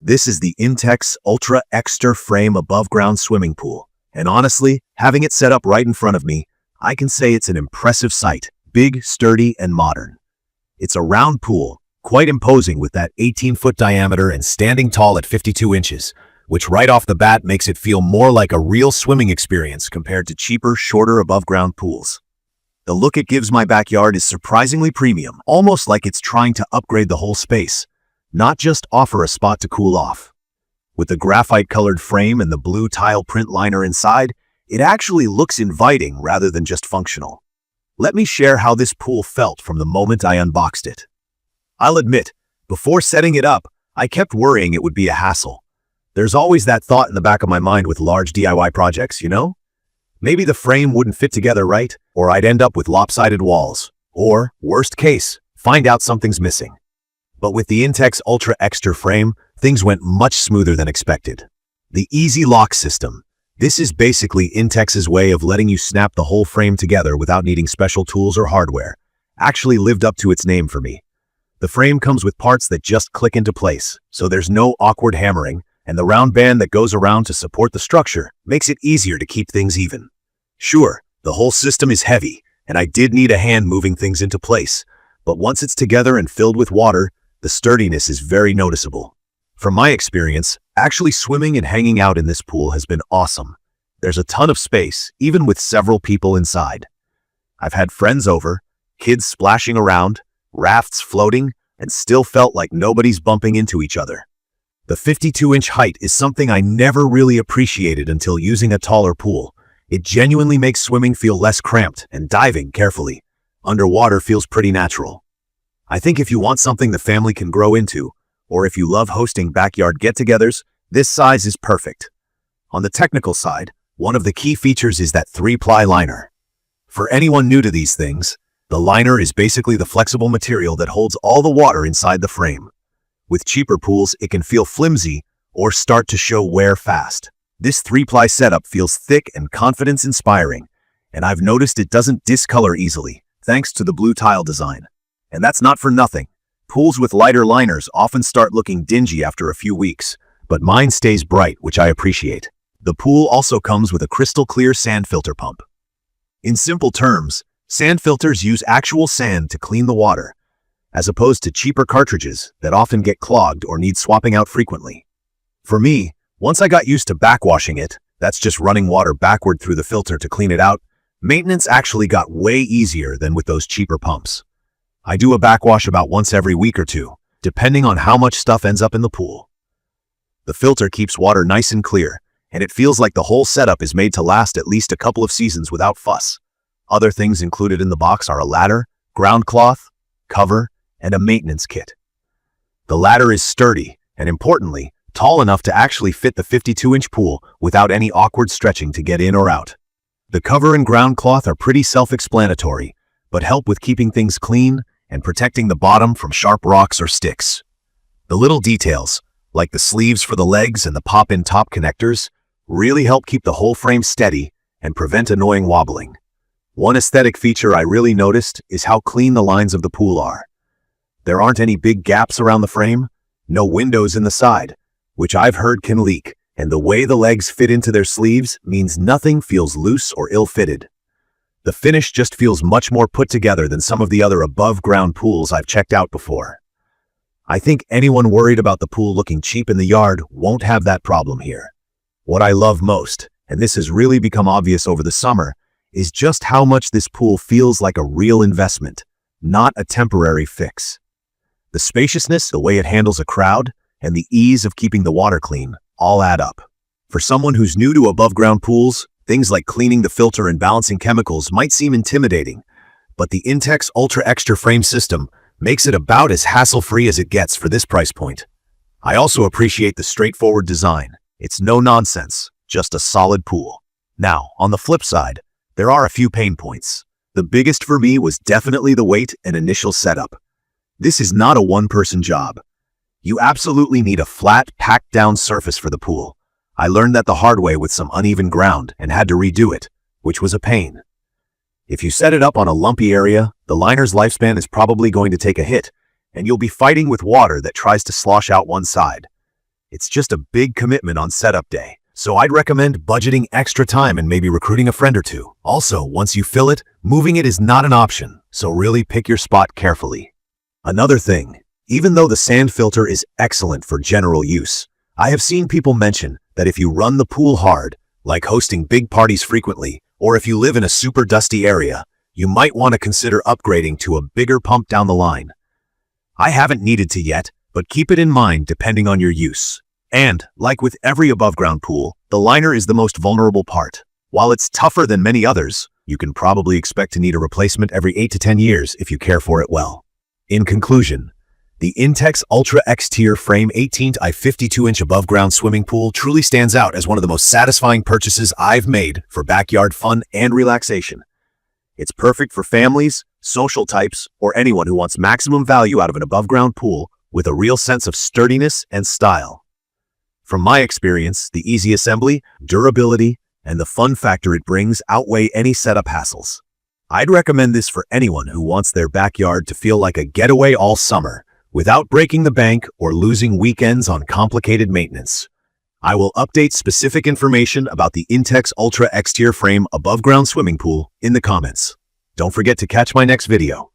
This is the Intex Ultra XTR frame above-ground swimming pool, and honestly, having it set up right in front of me, I can say it's an impressive sight, big, sturdy, and modern. It's a round pool, quite imposing with that 18-foot diameter and standing tall at 52 inches, which right off the bat makes it feel more like a real swimming experience compared to cheaper, shorter above-ground pools. The look it gives my backyard is surprisingly premium, almost like it's trying to upgrade the whole space, not just offer a spot to cool off. With the graphite-colored frame and the blue tile print liner inside, it actually looks inviting rather than just functional. Let me share how this pool felt from the moment I unboxed it. I'll admit, before setting it up, I kept worrying it would be a hassle. There's always that thought in the back of my mind with large DIY projects, you know? Maybe the frame wouldn't fit together right, or I'd end up with lopsided walls. Or, worst case, find out something's missing. But with the Intex Ultra XTR frame, things went much smoother than expected. The Easy Lock System. This is basically Intex's way of letting you snap the whole frame together without needing special tools or hardware. Actually lived up to its name for me. The frame comes with parts that just click into place, so there's no awkward hammering, and the round band that goes around to support the structure makes it easier to keep things even. Sure, the whole system is heavy, and I did need a hand moving things into place, but once it's together and filled with water, the sturdiness is very noticeable. From my experience, actually swimming and hanging out in this pool has been awesome. There's a ton of space, even with several people inside. I've had friends over, kids splashing around, rafts floating, and still felt like nobody's bumping into each other. The 52-inch height is something I never really appreciated until using a taller pool. It genuinely makes swimming feel less cramped, and diving carefully underwater feels pretty natural. I think if you want something the family can grow into, or if you love hosting backyard get-togethers, this size is perfect. On the technical side, one of the key features is that 3-ply liner. For anyone new to these things, the liner is basically the flexible material that holds all the water inside the frame. With cheaper pools, it can feel flimsy or start to show wear fast. This 3-ply setup feels thick and confidence-inspiring, and I've noticed it doesn't discolor easily, thanks to the blue tile design. And that's not for nothing. Pools with lighter liners often start looking dingy after a few weeks, but mine stays bright, which I appreciate. The pool also comes with a crystal clear sand filter pump. In simple terms, sand filters use actual sand to clean the water, as opposed to cheaper cartridges that often get clogged or need swapping out frequently. For me, once I got used to backwashing it, that's just running water backward through the filter to clean it out, maintenance actually got way easier than with those cheaper pumps. I do a backwash about once every week or two, depending on how much stuff ends up in the pool. The filter keeps water nice and clear, and it feels like the whole setup is made to last at least a couple of seasons without fuss. Other things included in the box are a ladder, ground cloth, cover, and a maintenance kit. The ladder is sturdy, and importantly, tall enough to actually fit the 52-inch pool without any awkward stretching to get in or out. The cover and ground cloth are pretty self-explanatory, but help with keeping things clean and protecting the bottom from sharp rocks or sticks. The little details, like the sleeves for the legs and the pop-in top connectors, really help keep the whole frame steady and prevent annoying wobbling. One aesthetic feature I really noticed is how clean the lines of the pool are. There aren't any big gaps around the frame, no windows in the side, which I've heard can leak, and the way the legs fit into their sleeves means nothing feels loose or ill-fitted. The finish just feels much more put together than some of the other above-ground pools I've checked out before. I think anyone worried about the pool looking cheap in the yard won't have that problem here. What I love most, and this has really become obvious over the summer, is just how much this pool feels like a real investment, not a temporary fix. The spaciousness, the way it handles a crowd, and the ease of keeping the water clean all add up. For someone who's new to above-ground pools, things like cleaning the filter and balancing chemicals might seem intimidating, but the Intex Ultra XTR frame system makes it about as hassle-free as it gets for this price point. I also appreciate the straightforward design. It's no nonsense, just a solid pool. Now, on the flip side, there are a few pain points. The biggest for me was definitely the weight and initial setup. This is not a one-person job. You absolutely need a flat, packed-down surface for the pool. I learned that the hard way with some uneven ground and had to redo it, which was a pain. If you set it up on a lumpy area, the liner's lifespan is probably going to take a hit, and you'll be fighting with water that tries to slosh out one side. It's just a big commitment on setup day. So I'd recommend budgeting extra time and maybe recruiting a friend or two. Also, once you fill it, moving it is not an option, so really pick your spot carefully. Another thing, even though the sand filter is excellent for general use, I have seen people mention that if you run the pool hard, like hosting big parties frequently, or if you live in a super dusty area, you might want to consider upgrading to a bigger pump down the line. I haven't needed to yet, but keep it in mind depending on your use. And, like with every above-ground pool, the liner is the most vulnerable part. While it's tougher than many others, you can probably expect to need a replacement every 8 to 10 years if you care for it well. In conclusion, the Intex Ultra XTR Frame 18 by 52-inch above-ground swimming pool truly stands out as one of the most satisfying purchases I've made for backyard fun and relaxation. It's perfect for families, social types, or anyone who wants maximum value out of an above-ground pool with a real sense of sturdiness and style. From my experience, the easy assembly, durability, and the fun factor it brings outweigh any setup hassles. I'd recommend this for anyone who wants their backyard to feel like a getaway all summer, without breaking the bank or losing weekends on complicated maintenance. I will update specific information about the Intex Ultra XTR Frame above-ground swimming pool in the comments. Don't forget to catch my next video.